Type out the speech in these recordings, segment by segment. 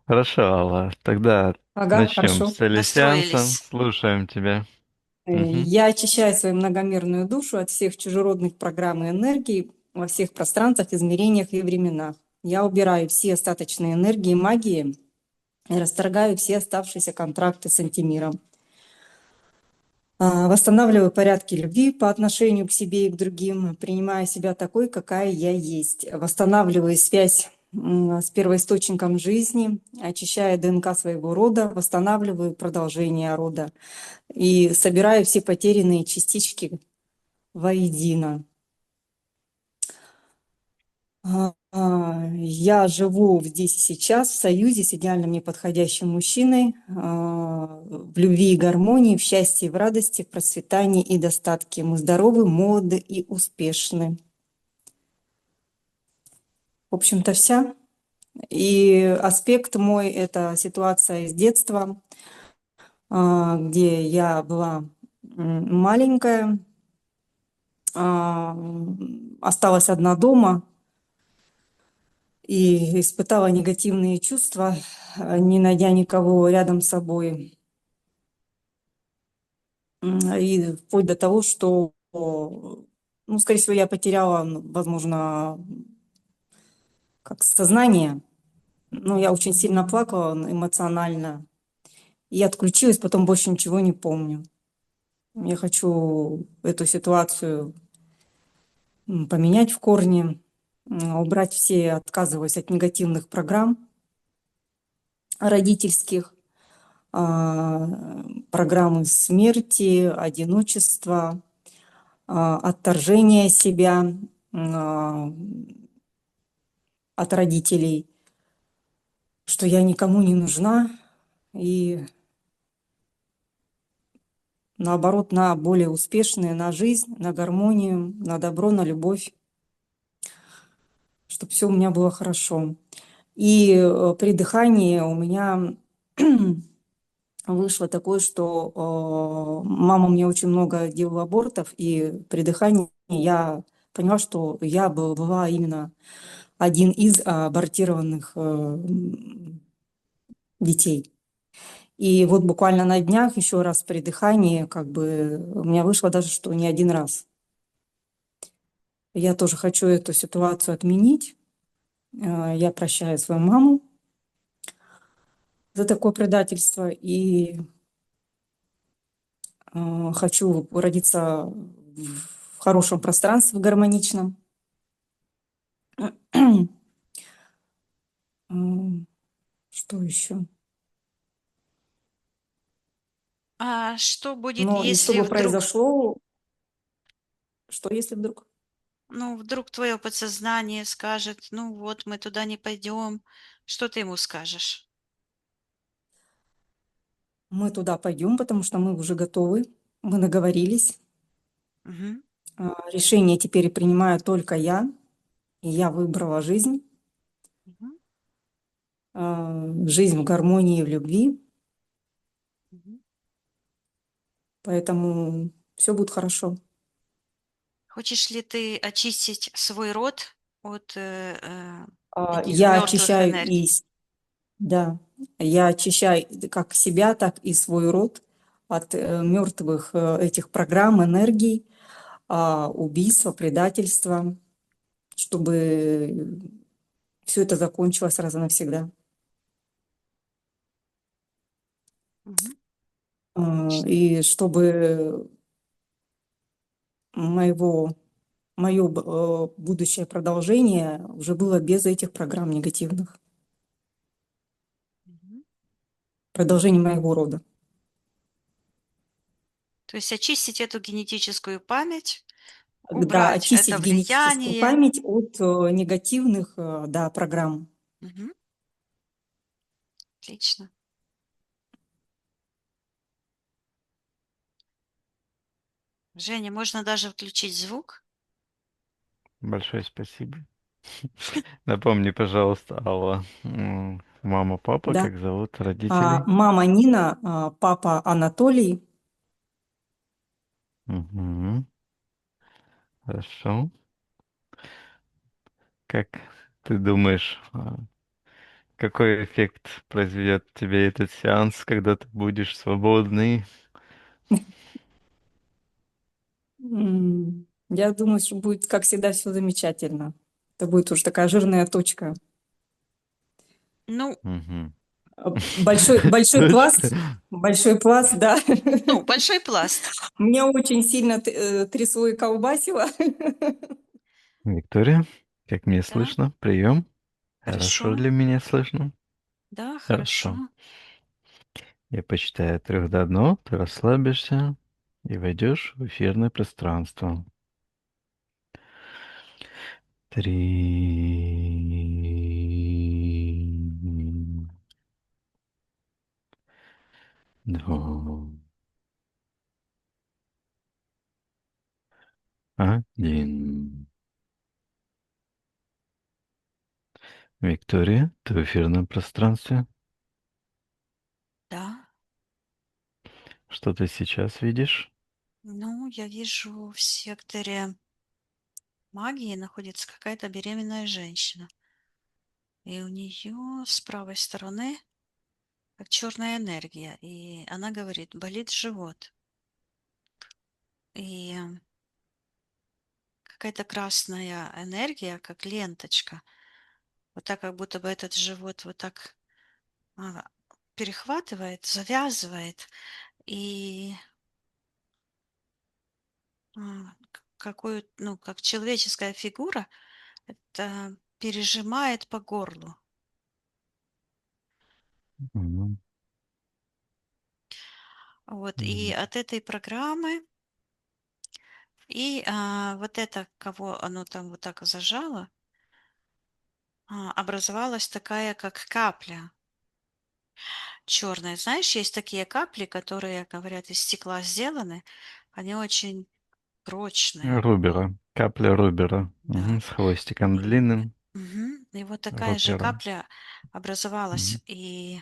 Хорошо, Алла. Тогда Ага, начнем с хорошо. телесеанса. Настроились. Слушаем тебя. Мгм. Я очищаю свою многомерную душу от всех чужеродных программ и энергий во всех пространствах, измерениях и временах. Я убираю все остаточные энергии и магии и расторгаю все оставшиеся контракты с антимиром. Восстанавливаю порядки любви по отношению к себе и к другим, принимая себя такой, какая я есть. Восстанавливаю связь с первоисточником жизни, очищая ДНК своего рода, восстанавливаю продолжение рода и собираю все потерянные частички воедино. Я живу здесь и сейчас в союзе с идеально мне подходящим мужчиной, в любви и гармонии, в счастье и в радости, в процветании и достатке. Мы здоровы, молоды и успешны. В общем-то, вся. И аспект мой – это ситуация из детства, где я была маленькая, осталась одна дома, и испытала негативные чувства, не найдя никого рядом с собой. И вплоть до того, что, ну, скорее всего, я потеряла, возможно, как сознание. Ну, я очень сильно плакала эмоционально и отключилась, потом больше ничего не помню. Я хочу эту ситуацию поменять в корне, убрать все, отказываясь от негативных программ родительских, программы смерти, одиночества, отторжения себя а, от родителей, что я никому не нужна, и наоборот, на более успешные, на жизнь, на гармонию, на добро, на любовь, чтобы все у меня было хорошо. И при дыхании у меня вышло такое, что мама мне очень много делала абортов, и при дыхании я поняла, что я была именно один из абортированных детей. И вот буквально на днях еще раз при дыхании, как бы у меня вышло даже, что не один раз. Я тоже хочу эту ситуацию отменить. Я прощаю свою маму за такое предательство и хочу родиться в хорошем пространстве, в гармоничном. Что еще? А что будет, Но и если чтобы вдруг, произошло, что если вдруг ну, вдруг твое подсознание скажет, ну вот, мы туда не пойдем. Что ты ему скажешь? мы туда пойдем, потому что мы уже готовы, мы наговорились. Мгм. Решение теперь принимаю только я, и я выбрала жизнь, Мгм. жизнь в гармонии и в любви, Мгм. поэтому все будет хорошо. Хочешь ли ты очистить свой род от таких Я мертвых очищаю энергий? да, я очищаю как себя, так и свой род от мертвых этих программ, энергий, убийства, предательства, чтобы все это закончилось раз и навсегда. Мгм. И чтобы моего мое будущее продолжение уже было без этих программ негативных. Мгм. Продолжение моего рода. То есть очистить эту генетическую память, Да, убрать это очистить генетическую влияние. память от негативных, да, программ. Мгм. Отлично. Женя, можно даже включить звук. Большое спасибо. Напомни, пожалуйста, Алла, мама, папа, Да. как зовут родителей? Мама Нина, папа Анатолий. Мгм. Хорошо. Как ты думаешь, Какой эффект произведет тебе этот сеанс, когда ты будешь свободный? Я думаю, что будет, как всегда, все замечательно. Это будет уже такая жирная точка. Ну, Мгм. Большой Точка. пласт, большой пласт, да. ну, большой пласт. Меня очень сильно трясло и колбасило. Виктория, как мне Да, слышно? Прием. Хорошо хорошо. для меня слышно? Да, Хорошо. хорошо. Я посчитаю от 3 до 1, ты расслабишься и войдешь в эфирное пространство. 3, 2, 1. Виктория, ты в эфирном пространстве. Да. Что ты сейчас видишь? Ну, я вижу в секторе магии находится какая-то беременная женщина. И у нее с правой стороны как черная энергия. И она говорит, болит живот. И какая-то красная энергия, как ленточка. Вот так, как будто бы этот живот вот так а, перехватывает, завязывает. И какую, ну, как человеческая фигура, это пережимает по горлу. Мгм. Вот, и Мгм. от этой программы, и вот это, кого оно там вот так зажало, образовалась такая, как капля черная. Знаешь, есть такие капли, которые, говорят, из стекла сделаны, они очень прочные. Рубера. Капля Рубера. Да. С хвостиком И, длинным. и вот такая же Рубера. капля образовалась, Мгм. и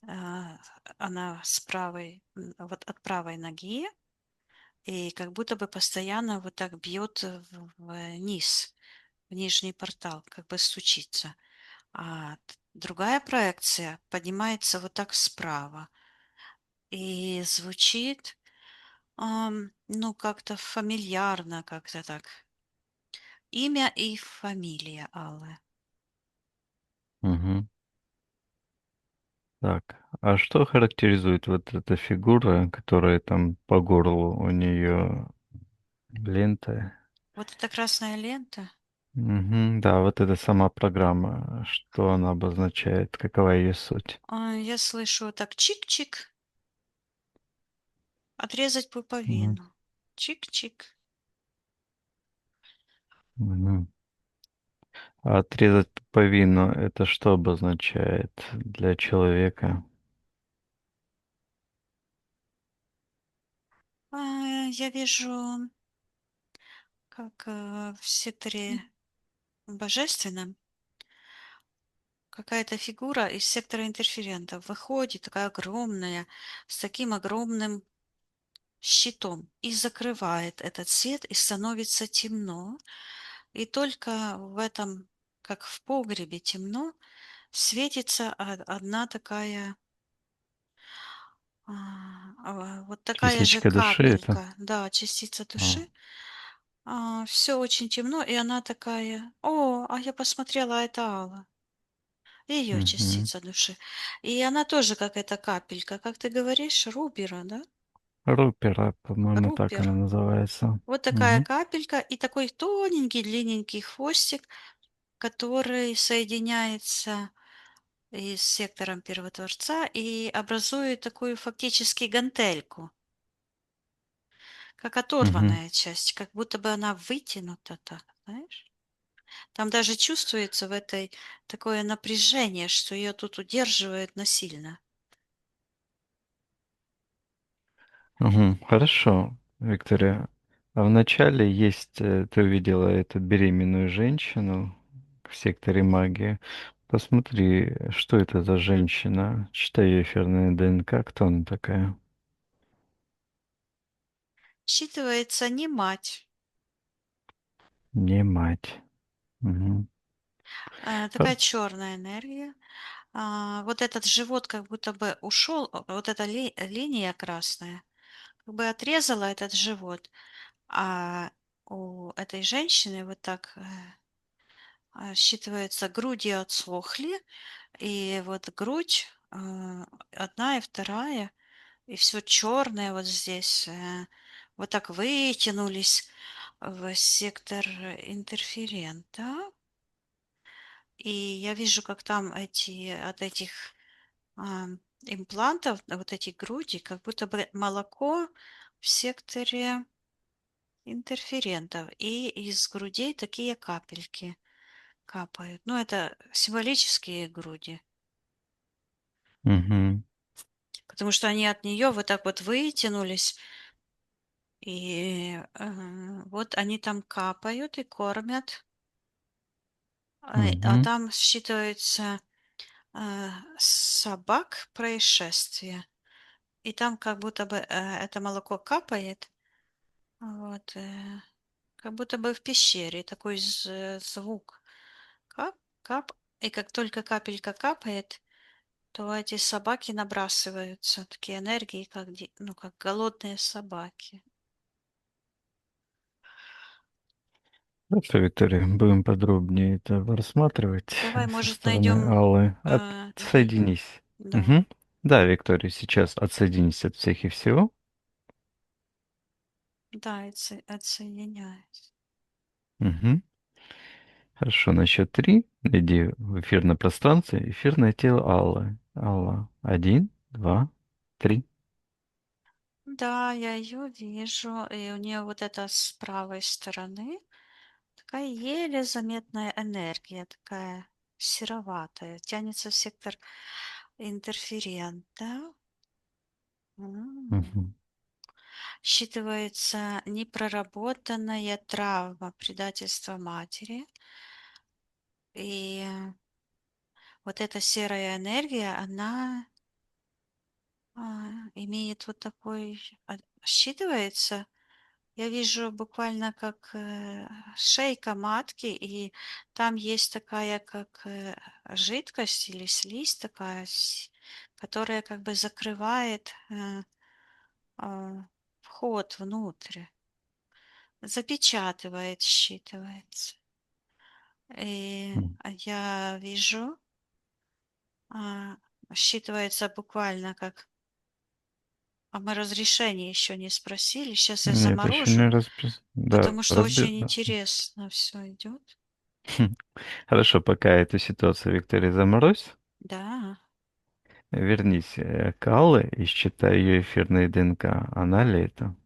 а, она с правой, вот от правой ноги, и как будто бы постоянно вот так бьет вниз, в нижний портал, как бы стучится. А другая проекция поднимается вот так справа и звучит, ну, как-то фамильярно, как-то так. Имя и фамилия Аллы. Мгм. Так, а что характеризует вот эта фигура, которая там по горлу у нее лента? Вот эта красная лента. Да, вот эта сама программа, что она обозначает, какова ее суть? Я слышу так чик-чик, отрезать Мгм. пуповину. Чик-чик. Мгм. А отрезать пуповину — это что обозначает для человека? Я вижу, как в секторе божественном какая-то фигура из сектора интерферентов выходит, такая огромная, с таким огромным щитом, и закрывает этот свет, и становится темно. И только в этом, как в погребе темно, светится одна такая, вот такая же Частичка души это? капелька, да, частица А, души. Все очень темно, и она такая, о, а я посмотрела, а это Алла. Ее мгм. частица души. И она тоже как эта капелька, как ты говоришь, рубера, да? Рупера, по-моему, так Рупер. она называется. Вот такая Мгм. капелька и такой тоненький, длинненький хвостик, который соединяется и с сектором Первотворца и образует такую фактически гантельку, как Мгм. оторванная часть, как будто бы она вытянута так, знаешь? Там даже чувствуется в этой такое напряжение, что ее тут удерживает насильно. Мгм. Хорошо, Виктория. А вначале есть, ты увидела эту беременную женщину в секторе магии. Посмотри, что это за женщина. Читай ее эфирное ДНК, кто она такая. Считывается не мать. Не мать. Мгм. Такая черная энергия. Вот этот живот как будто бы ушел, вот эта линия красная, как бы отрезала этот живот, а у этой женщины вот так считывается, груди отсохли, и вот грудь одна и вторая, и все черное вот здесь, вот так вытянулись в сектор интерферента. И я вижу, как там от этих имплантов, вот эти груди, как будто бы молоко в секторе интерферентов. И из грудей такие капельки капают. Ну, это символические груди, Мгм. потому что они от нее вот так вот вытянулись, и вот они там капают и кормят, а Мгм. там считывается собак происшествия. И там как будто бы это молоко капает, вот, как будто бы в пещере такой звук. Кап, кап. И как только капелька капает, то эти собаки набрасываются, такие энергии, как, ну, как голодные собаки. Хорошо, Виктория, будем подробнее это рассматривать Давай, со может, стороны найдем Аллы. такие. Отсоединись. Да, Мгм. Да, Виктория, сейчас отсоединись от всех и всего. да, отсоединяюсь. Мгм. Хорошо, на счет три иди в эфирное пространство, эфирное тело Аллы. Алла. Один, два, три. Да, я ее вижу, и у нее вот это с правой стороны такая еле заметная энергия, такая сероватая, тянется в сектор интерферента. М. Мгм. Считывается непроработанная травма предательства матери. И вот эта серая энергия, она имеет вот такой, считывается. Я вижу буквально как шейка матки, и там есть такая как жидкость или слизь такая, которая как бы закрывает вход внутрь, запечатывает, считывается. И М. я вижу, а, считывается буквально как... А мы разрешение еще не спросили. Сейчас я Нет, еще не заморожу, Да, потому что очень интересно все идет. Хорошо, пока эту ситуацию, Виктория, заморозь. Да, Вернись к Алле и считай ее эфирные ДНК. Она ли это?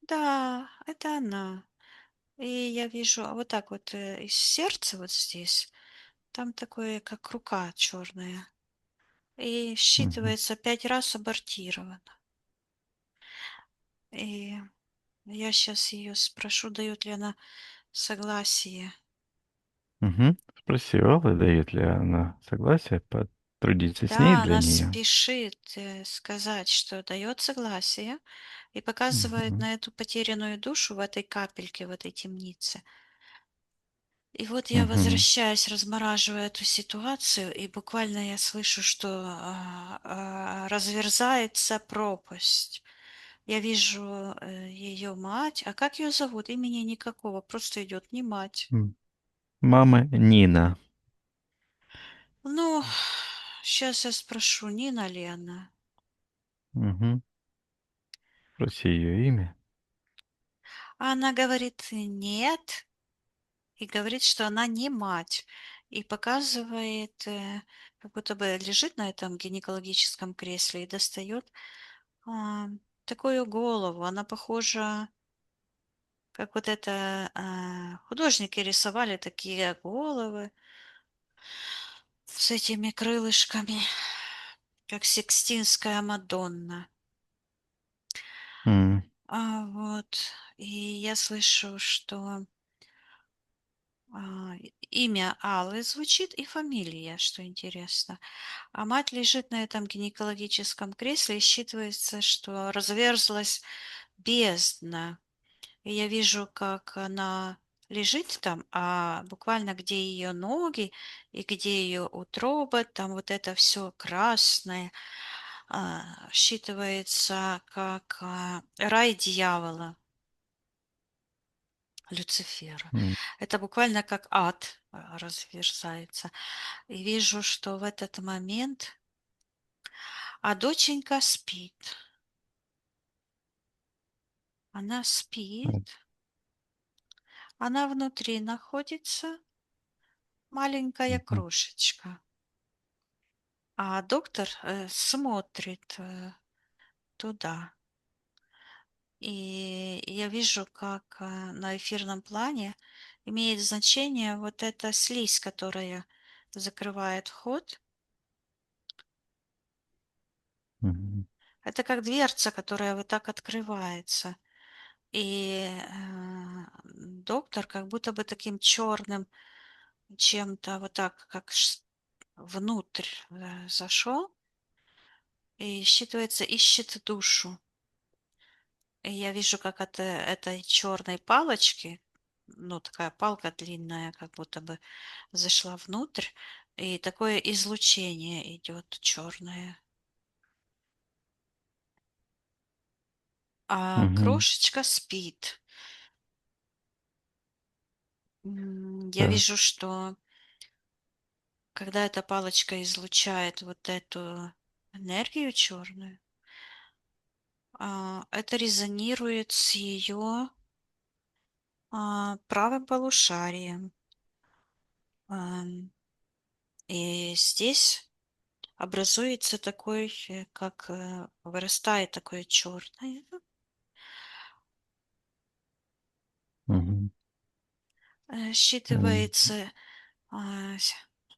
да, это она. И я вижу, вот так вот из сердца вот здесь, там такое, как рука черная. И Мгм. считывается 5 раз абортировано. И я сейчас ее спрошу, дает ли она согласие. Мгм. Спроси у Аллы, дает ли она согласие потрудиться с ней Да, для она нее. спешит сказать, что дает согласие и показывает Мгм. на эту потерянную душу в этой капельке, в этой темнице. И вот я Мгм. возвращаюсь, размораживаю эту ситуацию, и буквально я слышу, что разверзается пропасть. Я вижу ее мать. А как ее зовут? Имени никакого, просто идет не мать. М. Мама Нина. Ну, сейчас я спрошу, Нина ли она? Мгм. Спроси ее имя. А она говорит нет, и говорит, что она не мать. И показывает, как будто бы лежит на этом гинекологическом кресле и достает А, такую голову. Она похожа, как вот это художники рисовали такие головы с этими крылышками, как Сикстинская Мадонна. М. Вот. И я слышу, что имя Аллы звучит и фамилия, что интересно. А мать лежит на этом гинекологическом кресле, и считывается, что разверзлась бездна. И я вижу, как она лежит там, а буквально где ее ноги и где ее утроба, там вот это все красное считывается как рай дьявола, Люцифера. М, Это буквально как ад разверзается. И вижу, что в этот момент, доченька спит. Она э, спит, она внутри находится, маленькая мгм, крошечка. А доктор смотрит туда. И я вижу, как на эфирном плане имеет значение вот эта слизь, которая закрывает вход. мгм, Это как дверца, которая вот так открывается. И доктор как будто бы таким черным чем-то вот так, как внутрь зашел и считывается, ищет душу. И я вижу, как от этой черной палочки, ну, такая палка длинная, как будто бы зашла внутрь, и такое излучение идет черное. А мгм. крошечка спит. Я Так. вижу, что когда эта палочка излучает вот эту энергию черную, это резонирует с ее правым полушарием. Ам, И здесь образуется такой, как вырастает такое черное, Мгм. М, считывается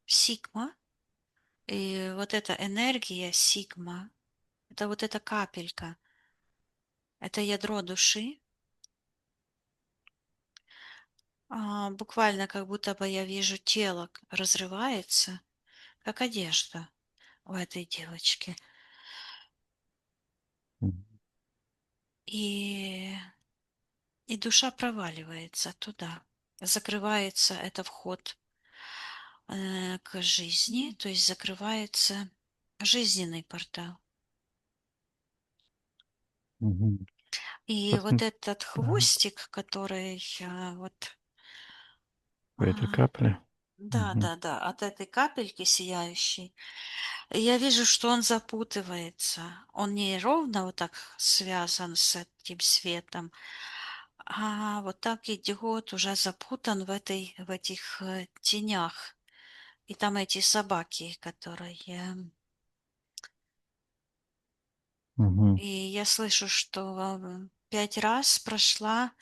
сигма, и вот эта энергия сигма, это вот эта капелька, это ядро души, буквально как будто бы я вижу тело разрывается, как одежда у этой девочки. м, И, и душа проваливается туда. Закрывается это вход к жизни, то есть закрывается жизненный портал. мгм. И вот Посмотри, этот да, хвостик, который вот, в этой а, капле. да, Мгм, да, да, от этой капельки сияющей, я вижу, что он запутывается. Он не ровно вот так связан с этим светом, а вот так идет, уже запутан в этих тенях. И там эти собаки, которые... мгм. И я слышу, что 5 раз прошла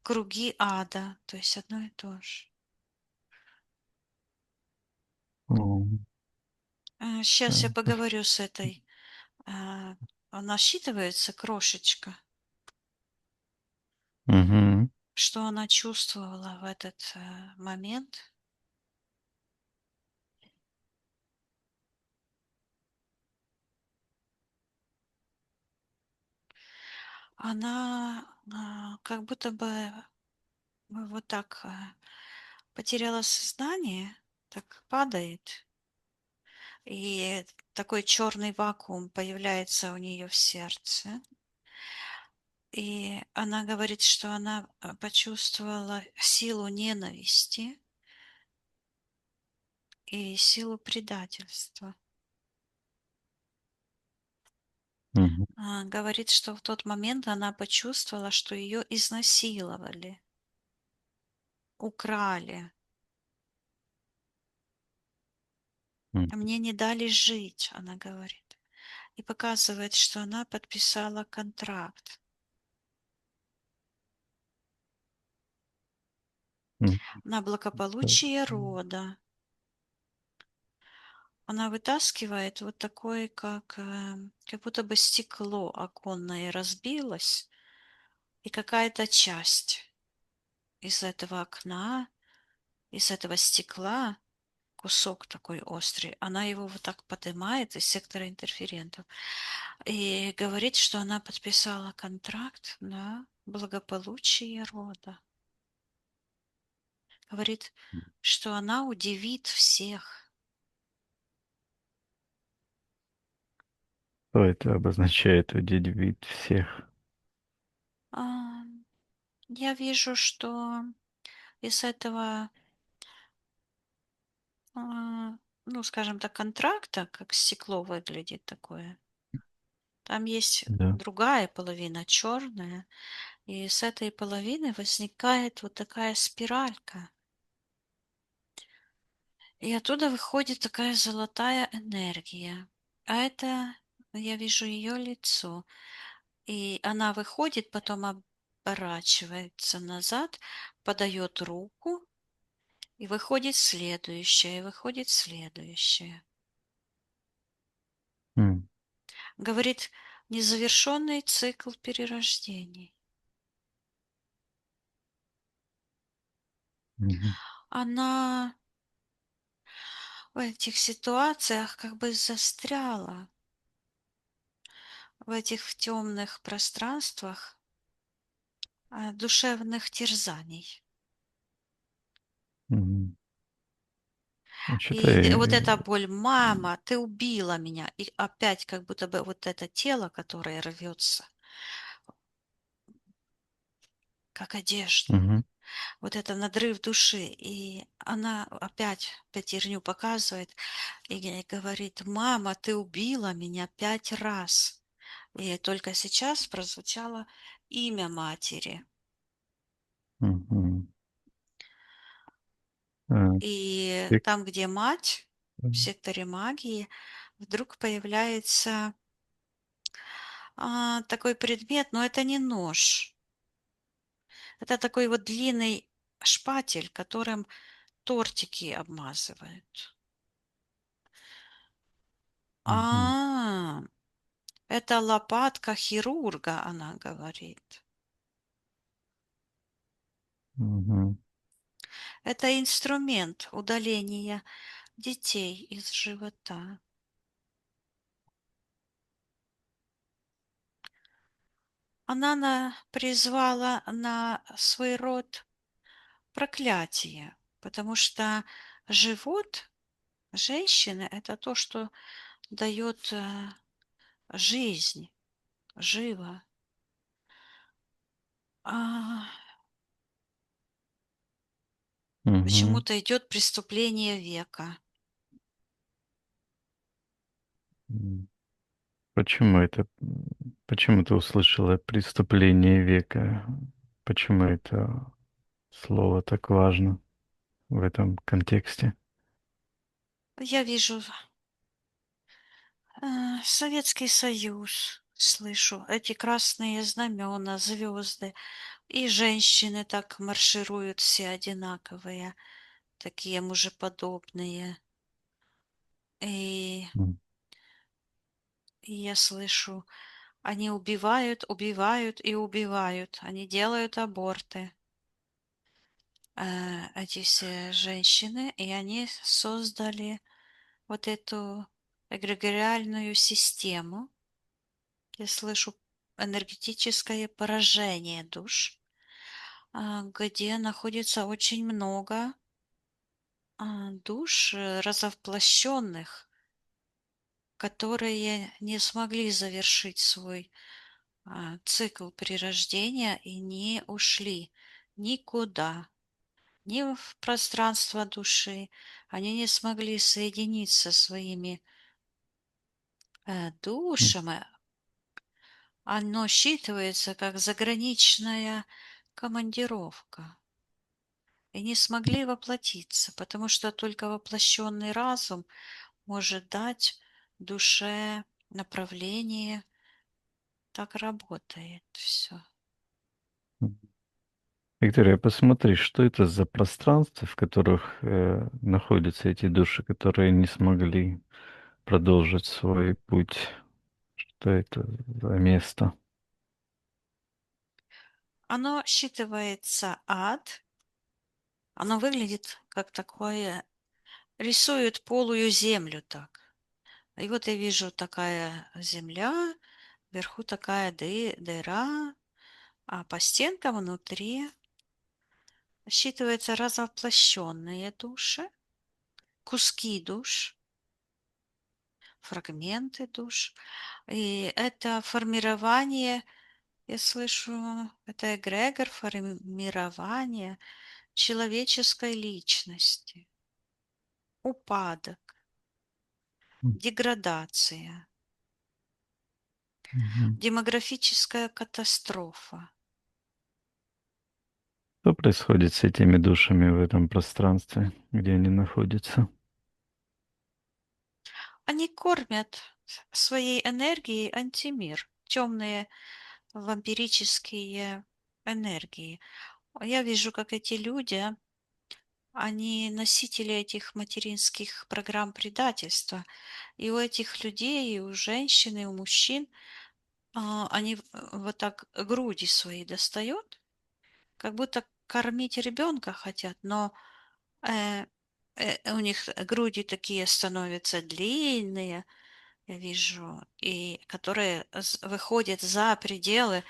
круги ада, то есть одно и то же. О, Сейчас я так, поговорю с этой. а, Она считывается, крошечка, мгм, что она чувствовала в этот момент. Она как будто бы вот так потеряла сознание, так падает, и такой черный вакуум появляется у нее в сердце. И она говорит, что она почувствовала силу ненависти и силу предательства. мгм, Говорит, что в тот момент она почувствовала, что ее изнасиловали, украли, м, а мне не дали жить, она говорит. И показывает, что она подписала контракт м. на Так, благополучие рода. Она вытаскивает вот такое, как будто бы стекло оконное разбилось, и какая-то часть из этого окна, из этого стекла, кусок такой острый, она его вот так поднимает из сектора интерферентов и говорит, что она подписала контракт на благополучие рода. говорит, что она удивит всех. Что это обозначает удивить всех? А, Я вижу, что из этого, ну, скажем так, контракта, как стекло выглядит такое, там есть Да. другая половина, черная, и с этой половины возникает вот такая спиралька. И оттуда выходит такая золотая энергия. А это, я вижу ее лицо. И она выходит, потом оборачивается назад, подает руку, и выходит следующая, и выходит следующая. М, Говорит, незавершенный цикл перерождений. мгм, Она в этих ситуациях как бы застряла, в этих темных пространствах душевных терзаний. мгм. Значит, И вот эта боль, мама, ты убила меня. И опять как будто бы вот это тело, которое рвется, как одежда. мгм, Вот это надрыв души. И она опять пятерню показывает и говорит, мама, ты убила меня 5 раз. И только сейчас прозвучало имя матери. мгм. А, И ты- там, где мать, в секторе магии, вдруг появляется такой предмет, но это не нож. Это такой вот длинный шпатель, которым тортики обмазывают. Мгм, А, это лопатка хирурга, она говорит. мгм, Это инструмент удаления детей из живота. Она призвала на свой род проклятие, потому что живот женщины– это то, что дает жизнь, живо. А мгм, почему-то идет преступление века. м. Почему это? Почему ты услышала преступление века? Почему это слово так важно в этом контексте? Я вижу Советский Союз, слышу эти красные знамена, звезды, и женщины так маршируют все одинаковые, такие мужеподобные. И, М, и я слышу, они убивают, убивают и убивают, они делают аборты. Эти все женщины, и они создали вот эту эгрегориальную систему. Я слышу энергетическое поражение душ, где находится очень много душ разовоплощенных, которые не смогли завершить свой цикл перерождения и не ушли никуда, ни в пространство души. Они не смогли соединиться со своими м, душами. Оно считывается как заграничная командировка. И не смогли воплотиться, потому что только воплощенный разум может дать душе направление. Так работает все. м. Виктория, посмотри, что это за пространства, в которых находятся эти души, которые не смогли продолжить свой путь. Что это за место? Оно считывается ад. Оно выглядит как такое, рисует полую землю так. И вот я вижу такая земля, вверху такая дыра, а по стенкам внутри считываются развоплощенные души, куски душ, фрагменты душ. И это формирование, я слышу, это эгрегор формирования человеческой личности, упадок, деградация, Мгм. демографическая катастрофа. Что происходит с этими душами в этом пространстве, где они находятся? Они кормят своей энергией антимир, темные вампирические энергии. Я вижу, как эти люди, они носители этих материнских программ предательства. И у этих людей, и у женщин, и у мужчин, они вот так груди свои достают, как будто кормить ребенка хотят, но э, у них груди такие становятся длинные, я вижу, и которые выходят за пределы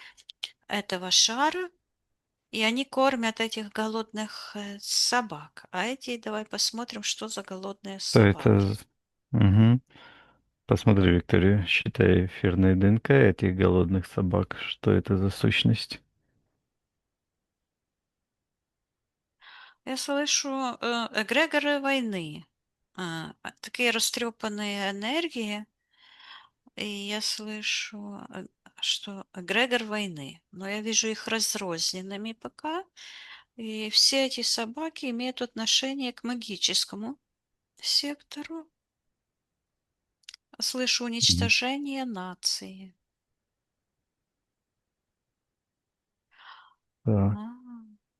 этого шара, и они кормят этих голодных собак. А эти, давай посмотрим, что за голодные Что это? собаки. Мгм. Посмотри, Виктория, считай эфирной ДНК этих голодных собак. Что это за сущность? Я слышу эгрегоры войны, такие растрепанные энергии, и я слышу, что эгрегор войны, но я вижу их разрозненными пока, и все эти собаки имеют отношение к магическому сектору. Слышу Мгм. уничтожение нации. Так. А,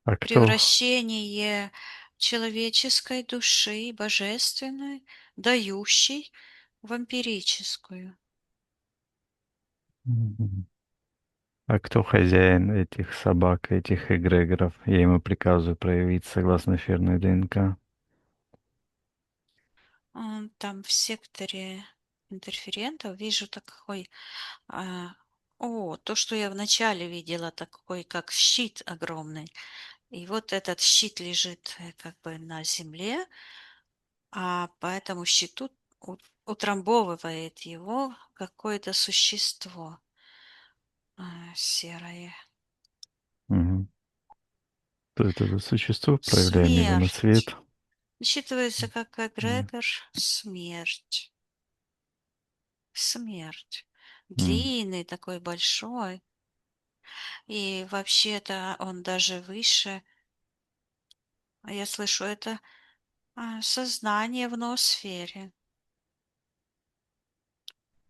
А кто? Превращение человеческой души, божественной, дающей, в вампирическую. Мгм. А кто хозяин этих собак, этих эгрегоров? Я ему приказываю проявить согласно эфирной ДНК. Там в секторе интерферентов вижу такой, а, то, что я вначале видела, такой как щит огромный. И вот этот щит лежит как бы на земле, а по этому щиту утрамбовывает его какое-то существо серое. Мгм. Что это за существо? Проявляем его на Смерть. свет. Считывается как М. эгрегор смерть. Смерть. М. Длинный такой большой. И вообще-то он даже выше. Я слышу, это сознание в ноосфере.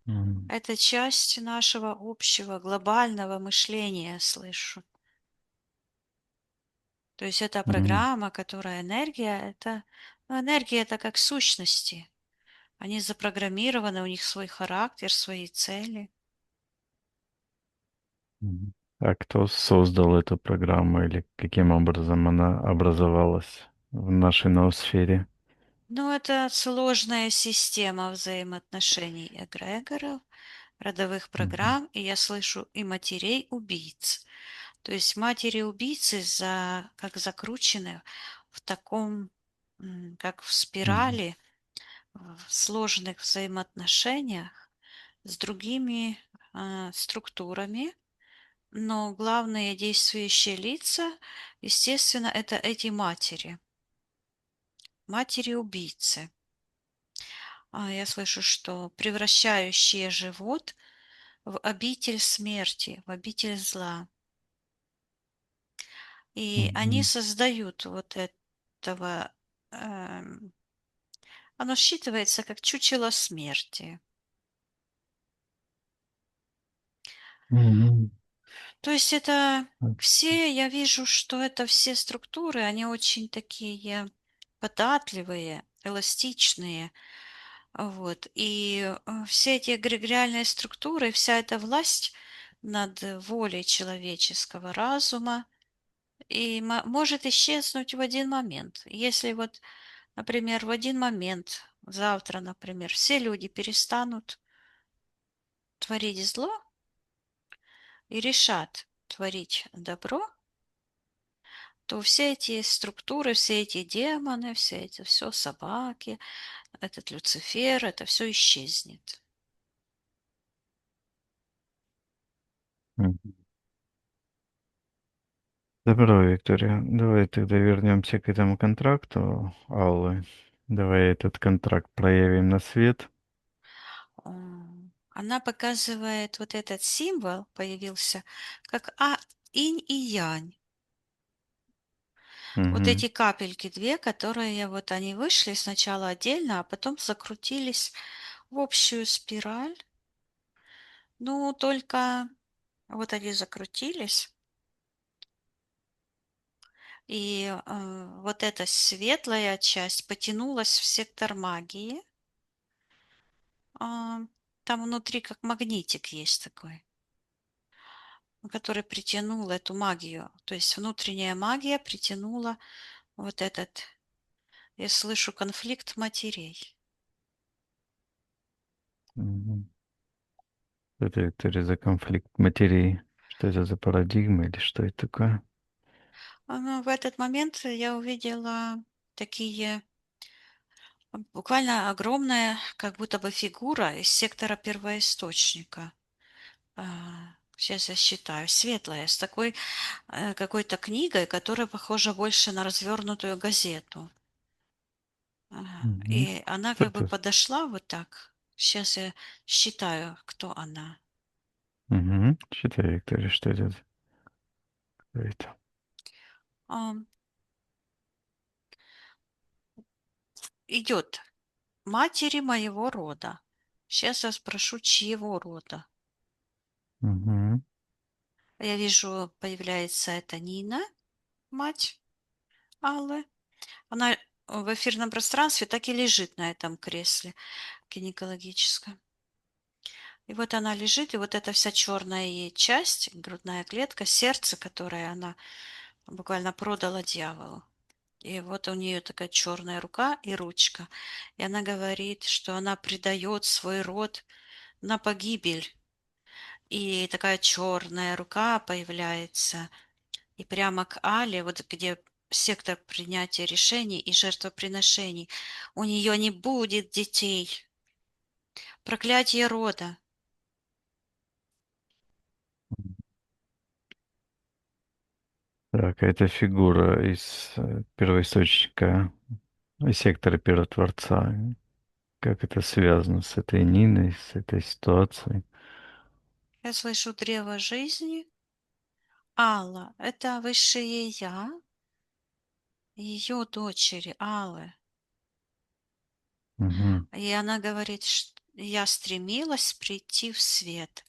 М. Это часть нашего общего глобального мышления, слышу. То есть это М. программа, которая энергия это как сущности. Они запрограммированы, у них свой характер, свои цели. Мгм. А кто создал эту программу или каким образом она образовалась в нашей ноосфере? Но это сложная система взаимоотношений эгрегоров, родовых Мгм. программ, и я слышу и матерей-убийц. То есть матери-убийцы как закручены в таком, как в Мгм. спирали, в сложных взаимоотношениях с другими структурами, но главные действующие лица, естественно, это эти матери, матери-убийцы. Я слышу, что превращающие живот в обитель смерти, в обитель зла. И они Мгм. создают вот этого, эм, оно считывается как чучело смерти. Мгм. То есть это все, я вижу, что это все структуры, они очень такие податливые, эластичные. Вот. И все эти эгрегориальные структуры, вся эта власть над волей человеческого разума и может исчезнуть в один момент. Если вот, например, в один момент, завтра, например, все люди перестанут творить зло и решат творить добро, то все эти структуры, все эти демоны, все собаки, этот Люцифер, это все исчезнет. Мгм. Добро, Виктория. Давай тогда вернемся к этому контракту Аллы. Давай этот контракт проявим на свет. Она показывает вот этот символ, появился, как инь и янь. Вот Мгм. эти капельки две, которые вот они вышли сначала отдельно, а потом закрутились в общую спираль. Ну, только вот они закрутились, и вот эта светлая часть потянулась в сектор магии. А, там внутри как магнитик есть такой, который притянул эту магию. То есть внутренняя магия притянула вот этот, я слышу, конфликт матерей. Мгм. Что это, Виктория, за конфликт матерей? Что это за парадигма или что это такое? В этот момент я увидела такие, буквально огромная, как будто бы фигура из сектора первоисточника. Сейчас я считаю, светлая, с такой какой-то книгой, которая похожа больше на развернутую газету. Мгм. И она Что как бы это? подошла вот так. Сейчас я считаю, кто она. Мгм. Считай, Виктория, что это? Кто это? Ам, Идет матери моего рода. Сейчас я спрошу, чьего рода. Мгм. Я вижу, появляется эта Нина, мать Аллы. Она в эфирном пространстве так и лежит на этом кресле гинекологическом. И вот она лежит, и вот эта вся черная ей часть, грудная клетка, сердце, которое она буквально продала дьяволу. И вот у нее такая черная рука и ручка. И она говорит, что она предает свой род на погибель. И такая черная рука появляется. И прямо к Але, вот где сектор принятия решений и жертвоприношений, у нее не будет детей. Проклятие рода. Так, это фигура из первоисточника, сектора Первотворца. Как это связано с этой Ниной, с этой ситуацией? Я слышу древо жизни. Алла– это высшее я, ее дочери Аллы. Мгм. И она говорит, что я стремилась прийти в свет.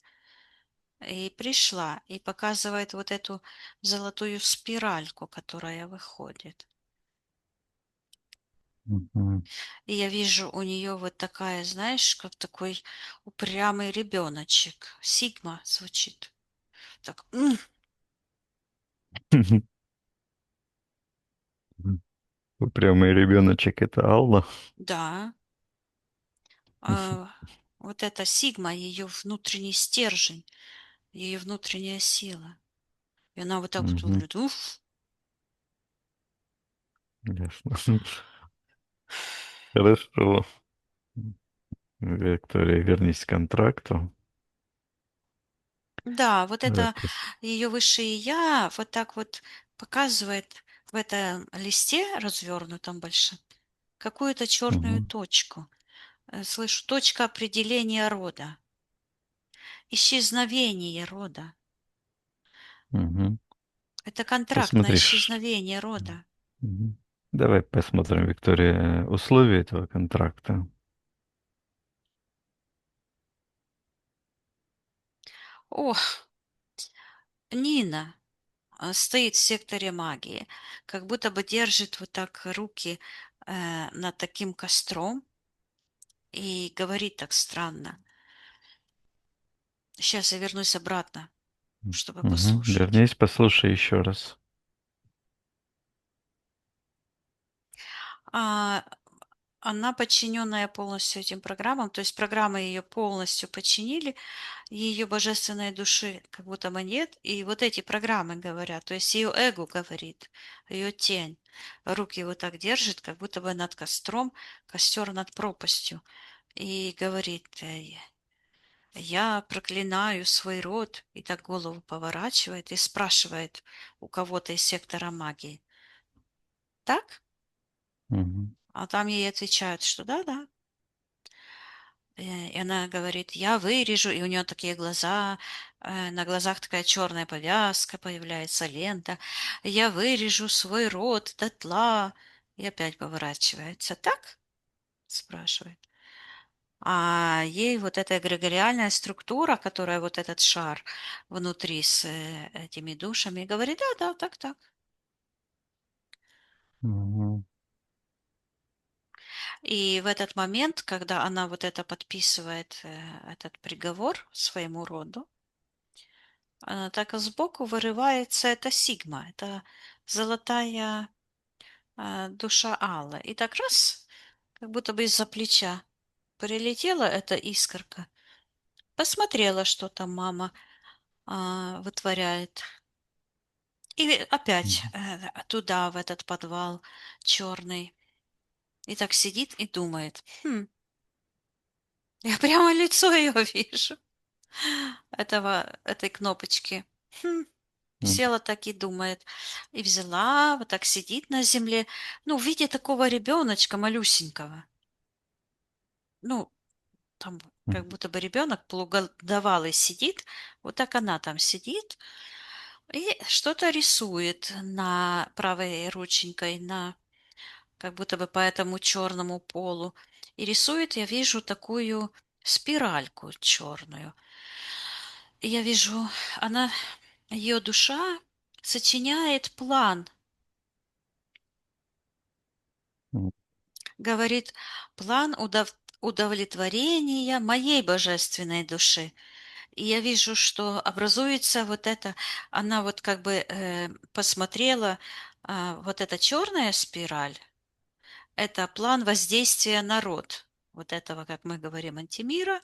И пришла, и показывает вот эту золотую спиральку, которая выходит. Мгм. И я вижу у нее вот такая, знаешь, как такой упрямый ребеночек. Сигма звучит. Так, Упрямый ребеночек это Алла. да. А, вот это сигма, ее внутренний стержень, ее внутренняя сила. И она вот так вот Мгм. говорит, уф, Ясно. Хорошо. Виктория, вернись к контракту. да, вот Давай это ее высшее я вот так вот показывает в этом листе развернутом большом какую-то черную Мгм. точку. Слышу, точка определения рода, исчезновение рода. Мгм. Это контракт на Посмотришь. исчезновение рода. Мгм. Давай посмотрим, Виктория, условия этого контракта. О, Нина стоит в секторе магии, как будто бы держит вот так руки над таким костром и говорит так странно. Сейчас я вернусь обратно, чтобы Мгм. послушать. Вернись, послушай еще раз. А, она подчиненная полностью этим программам, то есть программы ее полностью подчинили, ее божественной души как будто бы нет, и вот эти программы говорят, то есть ее эго говорит, ее тень, руки вот так держит, как будто бы над костром, костер над пропастью, и говорит, я проклинаю свой род, и так голову поворачивает и спрашивает у кого-то из сектора магии, так? Мгм. А там ей отвечают, что да-да. И она говорит, я вырежу, и у нее такие глаза, на глазах такая черная повязка, появляется лента. Я вырежу свой рот дотла. И опять поворачивается. Так? Спрашивает. А ей вот эта эгрегориальная структура, которая вот этот шар внутри с этими душами, говорит, да, да, так, так. Мгм. И в этот момент, когда она вот это подписывает, этот приговор своему роду, так сбоку вырывается эта сигма, это золотая душа Аллы. И так раз, как будто бы из-за плеча прилетела эта искорка, посмотрела, что там мама вытворяет. И опять Мгм. туда, в этот подвал черный. И так сидит и думает, я прямо лицо ее вижу, этой кнопочки. Хм, Мгм. Села так и думает. И взяла, вот так сидит на земле. Ну, в виде такого ребеночка малюсенького. Ну, там как будто бы ребенок полугодовалый сидит. Вот так она там сидит и что-то рисует на правой рученькой, на как будто бы по этому черному полу. И рисует, я вижу такую спиральку черную. И я вижу, она, ее душа сочиняет план. Мгм. Говорит, план удовлетворения моей божественной души. И я вижу, что образуется вот это, она вот как бы посмотрела, вот эта черная спираль, это план воздействия на род, вот этого, как мы говорим, антимира.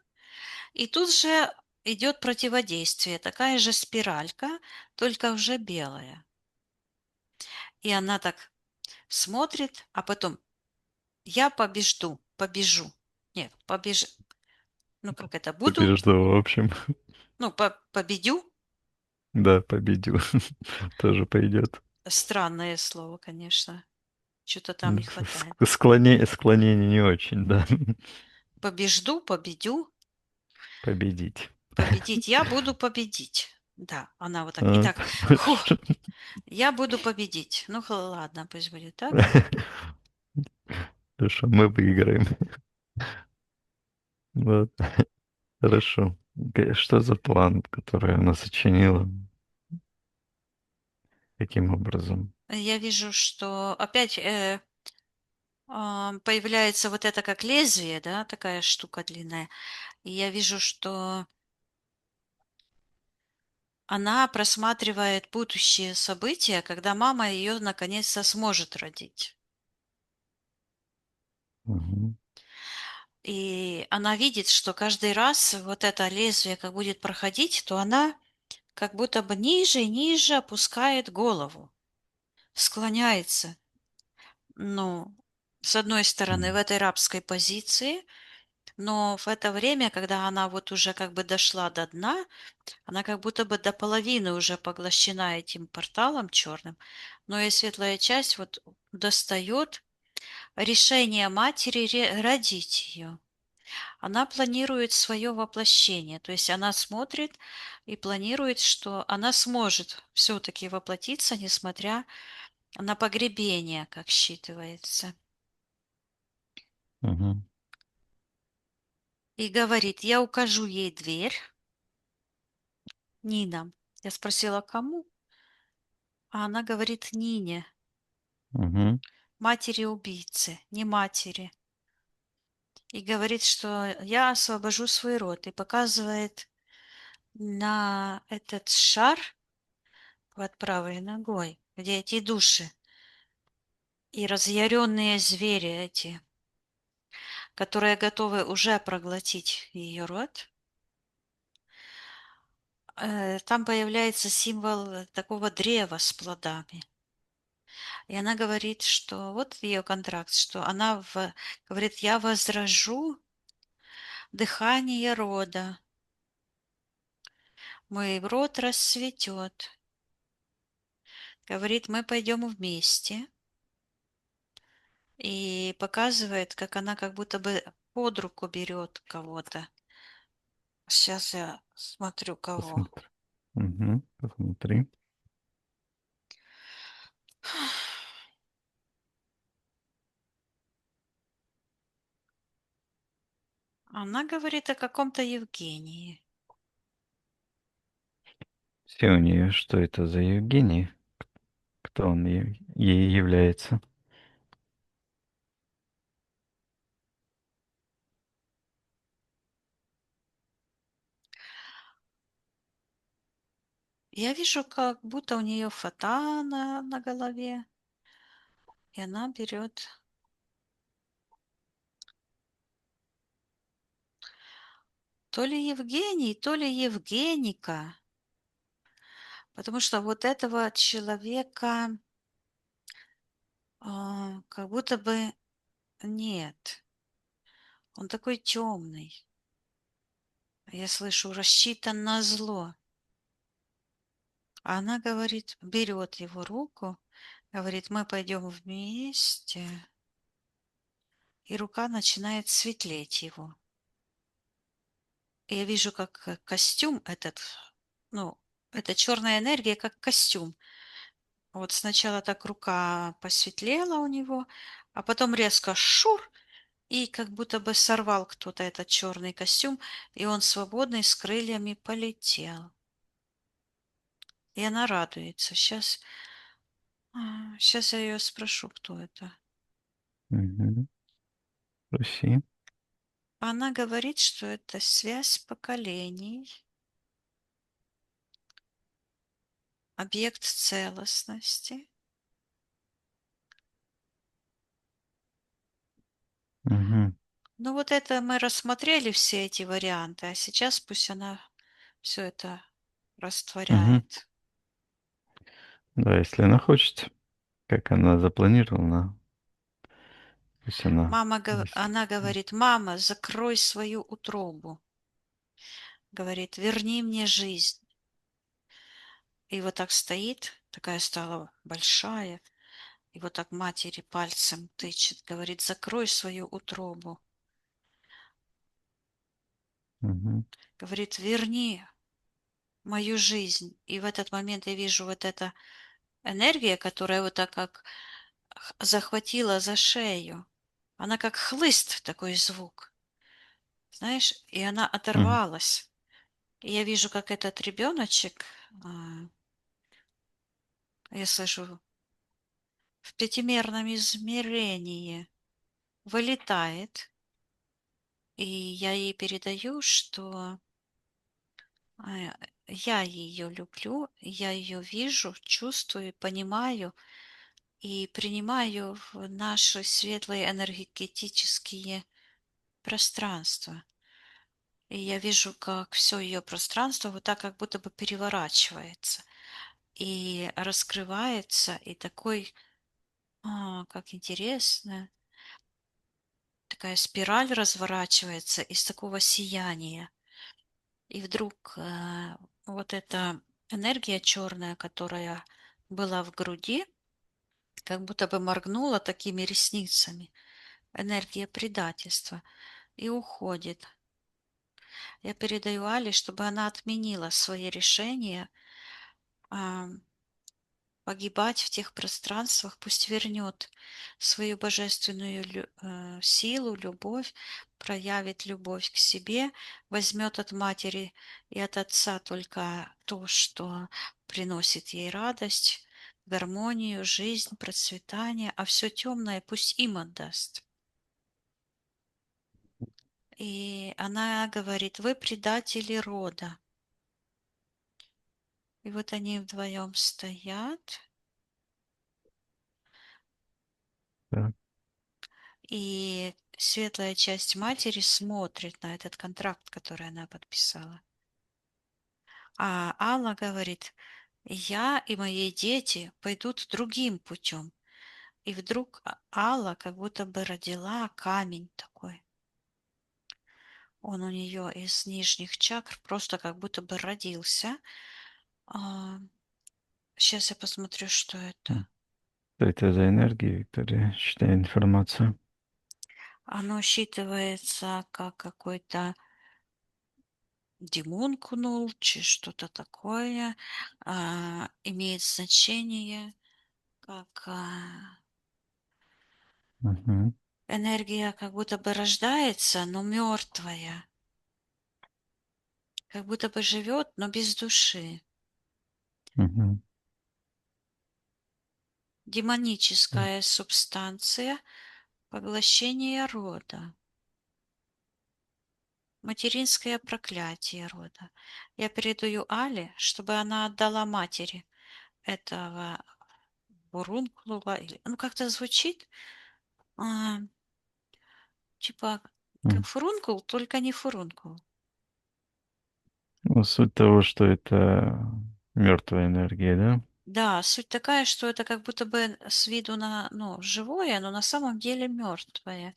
И тут же идет противодействие, такая же спиралька, только уже белая. И она так смотрит, а потом я побежу. Нет, ну как это, буду, Побежду, в общем. ну, победю, Да, победил. Тоже пойдет. странное слово, конечно, что-то там М, не хватает. Склонение не очень, да. Победю, Победить. победить, я буду победить. Да, она вот так. А, Итак, хорошо. я буду победить. Ну, ладно, пусть будет так. Хорошо, мы выиграем. Вот, хорошо. Что за план, который она сочинила? Каким образом? Я вижу, что опять появляется вот это как лезвие, да, такая штука длинная. И я вижу, что она просматривает будущие события, когда мама ее наконец-то сможет родить. Мгм. И она видит, что каждый раз вот это лезвие как будет проходить, то она как будто бы ниже и ниже опускает голову, склоняется. Ну, с одной стороны, в Мгм. этой рабской позиции, но в это время, когда она вот уже как бы дошла до дна, она как будто бы до половины уже поглощена этим порталом черным, но и светлая часть вот достает решение матери родить ее. Она планирует свое воплощение, то есть она смотрит и планирует, что она сможет все-таки воплотиться, несмотря на погребение, как считывается. Мгм. И говорит, я укажу ей дверь, Нина. Я спросила, кому? А она говорит, Нине, Мгм. матери убийцы, не матери. И говорит, что я освобожу свой род. И показывает на этот шар под правой ногой, где эти души и разъяренные звери эти. которые готовы уже проглотить ее род, там появляется символ такого древа с плодами. И она говорит, что вот ее контракт, что она говорит, я возражу дыхание рода, мой род расцветет. Говорит, мы пойдем вместе. И показывает, как она как будто бы под руку берет кого-то. Сейчас я смотрю, кого. Посмотри. Угу, посмотри. Она говорит о каком-то Евгении. Все у нее, что это за Евгений? Кто он ей является? Я вижу, как будто у нее фата на голове, и она берет то ли Евгений, то ли Евгеника, потому что вот этого человека как будто бы нет. Он такой темный. Я слышу, рассчитан на зло. А она говорит, берет его руку, говорит, мы пойдем вместе, и рука начинает светлеть его. И я вижу, как костюм этот, ну, это черная энергия, как костюм. Вот сначала так рука посветлела у него, а потом резко шур, и как будто бы сорвал кто-то этот черный костюм, и он свободный с крыльями полетел. И она радуется. Сейчас я ее спрошу, кто это. Угу. Проси. Она говорит, что это связь поколений, объект целостности. Угу. Ну вот это мы рассмотрели все эти варианты, а сейчас пусть она все это Угу. растворяет. Да, если она хочет, как она запланировала, пусть она, если... Она говорит, мама, закрой свою утробу. Говорит, верни мне жизнь. И вот так стоит, такая стала большая, и вот так матери пальцем тычет, говорит, закрой свою утробу. Угу. Говорит, верни мою жизнь. И в этот момент я вижу вот эта энергия, которая вот так как захватила за шею. Она как хлыст, такой звук, знаешь, и она Угу. оторвалась. И я вижу, как этот ребеночек, а, я слышу, в пятимерном измерении вылетает, и я ей передаю, что а, я ее люблю, я ее вижу, чувствую, понимаю и принимаю в наши светлые энергетические пространства. И я вижу, как все ее пространство вот так как будто бы переворачивается и раскрывается, и такой, как интересно, такая спираль разворачивается из такого сияния. И вдруг вот эта энергия черная, которая была в груди, как будто бы моргнула такими ресницами. Энергия предательства. И уходит. Я передаю Али, чтобы она отменила свои решения а, погибать в тех пространствах, пусть вернет свою божественную силу, любовь, проявит любовь к себе, возьмет от матери и от отца только то, что приносит ей радость, гармонию, жизнь, процветание, а все темное пусть им отдаст. И она говорит, вы предатели рода. И вот они вдвоем стоят, Так. и светлая часть матери смотрит на этот контракт, который она подписала. А Алла говорит, я и мои дети пойдут другим путем. И вдруг Алла как будто бы родила камень такой. Он у нее из нижних чакр просто как будто бы родился. Сейчас я посмотрю, что это. Что это за энергия, Виктория? Читай информацию. Оно считывается как какой-то демонкунул, что-то такое. Имеет значение как Мгм. энергия как будто бы рождается, но мертвая. Как будто бы живет, но без души. Мгм. Демоническая субстанция поглощения рода. Материнское проклятие рода. Я передаю Але, чтобы она отдала матери этого бурункула. Ну, как-то звучит, а, типа, как М. фурункул, только не фурункул. Ну, суть того, что это мертвая энергия, да? Да, суть такая, что это как будто бы с виду на, ну, живое, но на самом деле мертвое.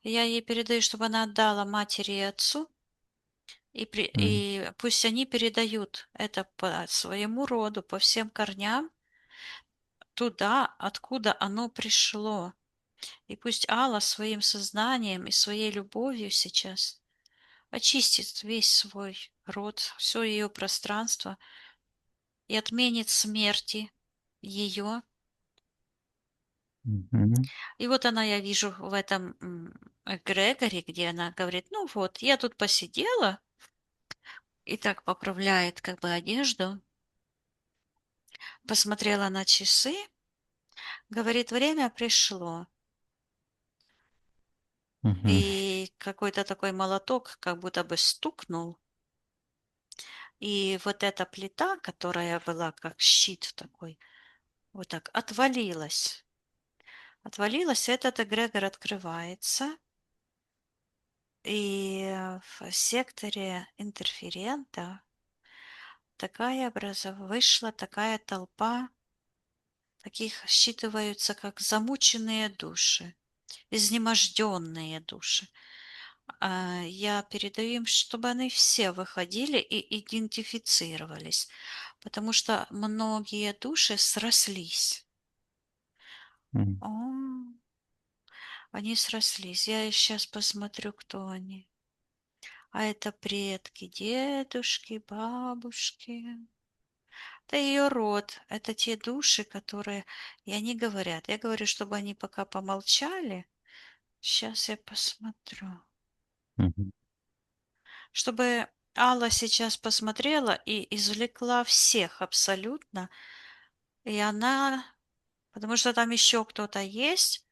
Я ей передаю, чтобы она отдала матери и отцу, М. и пусть они передают это по своему роду, по всем корням, туда, откуда оно пришло. И пусть Алла своим сознанием и своей любовью сейчас очистит весь свой род, все ее пространство и отменит смерти ее. Мгм. И вот она, я вижу в этом эгрегоре, где она говорит, ну вот, я тут посидела и так поправляет как бы одежду, посмотрела на часы, говорит, время пришло. Мгм. И какой-то такой молоток как будто бы стукнул, и вот эта плита, которая была как щит такой, вот так отвалилась. Отвалилась, этот эгрегор открывается, и в секторе интерферента вышла такая толпа, таких считываются как замученные души, изнеможденные души. Я передаю им, чтобы они все выходили и идентифицировались, потому что многие души срослись. М. О, они срослись. Я сейчас посмотрю, кто они. А это предки, дедушки, бабушки. Это ее род. Это те души, которые... И они говорят. Я говорю, чтобы они пока помолчали. Сейчас я посмотрю. Мгм. Чтобы Алла сейчас посмотрела и извлекла всех абсолютно. И она... Потому что там еще кто-то есть,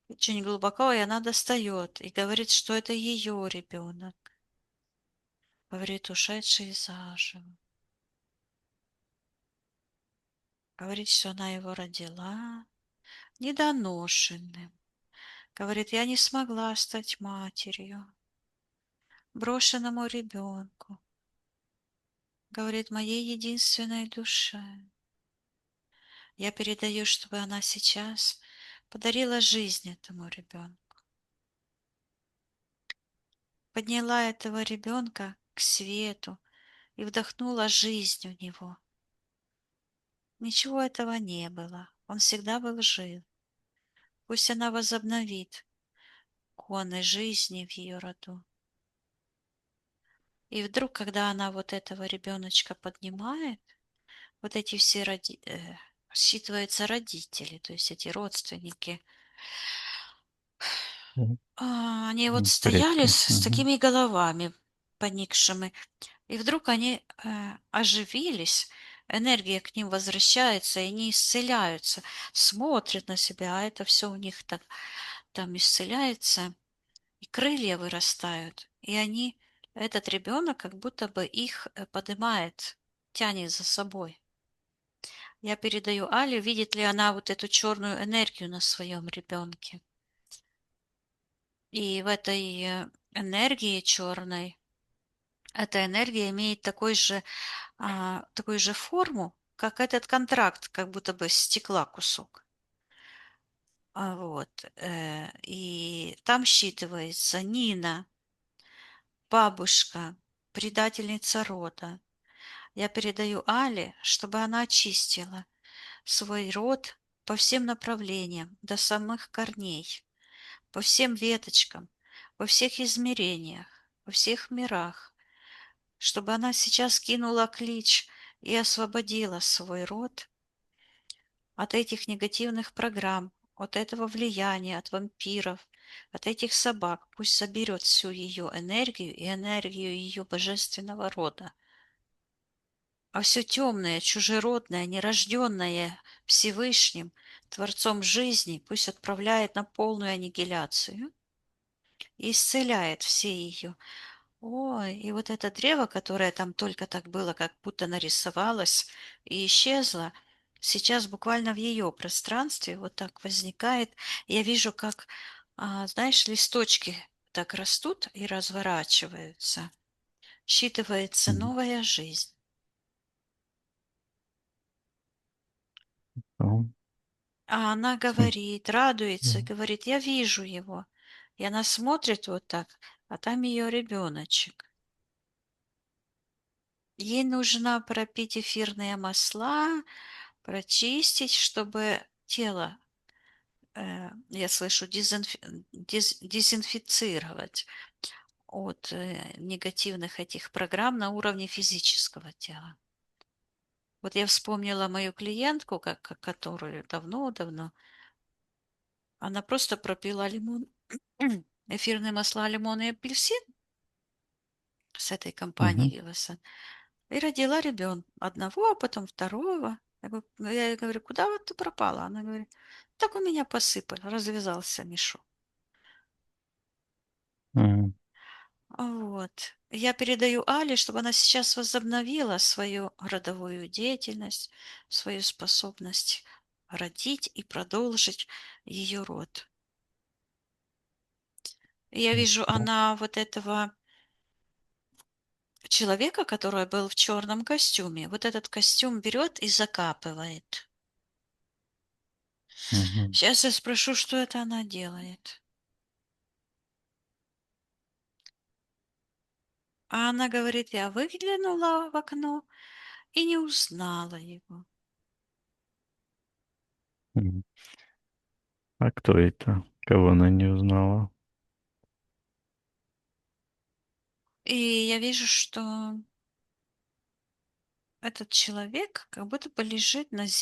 очень глубоко, и она достает и говорит, что это ее ребенок. Говорит, ушедший заживо. Говорит, что она его родила недоношенным. Говорит, я не смогла стать матерью брошенному ребенку. Говорит, моей единственной душе. Я передаю, чтобы она сейчас подарила жизнь этому ребенку. Подняла этого ребенка к свету и вдохнула жизнь в него. Ничего этого не было. Он всегда был жив. Пусть она возобновит коны жизни в ее роду. И вдруг, когда она вот этого ребеночка поднимает, вот эти все считываются родители, то есть эти родственники, они вот стояли Предки. с Мгм. такими головами поникшими, и вдруг они оживились, энергия к ним возвращается, и они исцеляются, смотрят на себя, а это все у них так там исцеляется, и крылья вырастают, и они, этот ребенок как будто бы их поднимает, тянет за собой. Я передаю Але, видит ли она вот эту черную энергию на своем ребенке. И в этой энергии черной, эта энергия имеет такую же форму, как этот контракт, как будто бы стекла кусок. И там считывается Нина, бабушка, предательница рода. Я передаю Але, чтобы она очистила свой род по всем направлениям, до самых корней, по всем веточкам, во всех измерениях, во всех мирах, чтобы она сейчас кинула клич и освободила свой род от этих негативных программ, от этого влияния, от вампиров, от этих собак. Пусть соберет всю ее энергию и энергию ее божественного рода. А все темное, чужеродное, нерожденное Всевышним, Творцом жизни, пусть отправляет на полную аннигиляцию и исцеляет все ее. Ой, и вот это древо, которое там только так было, как будто нарисовалось и исчезло, сейчас буквально в ее пространстве вот так возникает. Я вижу, как, знаешь, листочки так растут и разворачиваются. Считывается Мгм. новая жизнь. Ну, А она хм, говорит, радуется, м, говорит, я вижу его. И она смотрит вот так, а там ее ребеночек. Ей нужно пропить эфирные масла, прочистить, чтобы тело, я слышу, дезинфицировать от негативных этих программ на уровне физического тела. Вот я вспомнила мою клиентку, которую давно-давно, она просто пропила лимон, эфирные масла, лимон и апельсин с этой компанией мгм, Вивасан и родила ребенка. Одного, а потом второго. Я ей говорю, куда вот ты пропала? Она говорит, так у меня посыпали, развязался мешок. м, Вот. Я передаю Але, чтобы она сейчас возобновила свою родовую деятельность, свою способность родить и продолжить ее род. И я вижу, хорошо. она вот этого человека, который был в черном костюме, вот этот костюм берет и закапывает. Мгм, Сейчас я спрошу, что это она делает. А она говорит, я выглянула в окно и не узнала его. м. А кто это? Кого она не узнала? И я вижу, что этот человек как будто бы лежит на земле.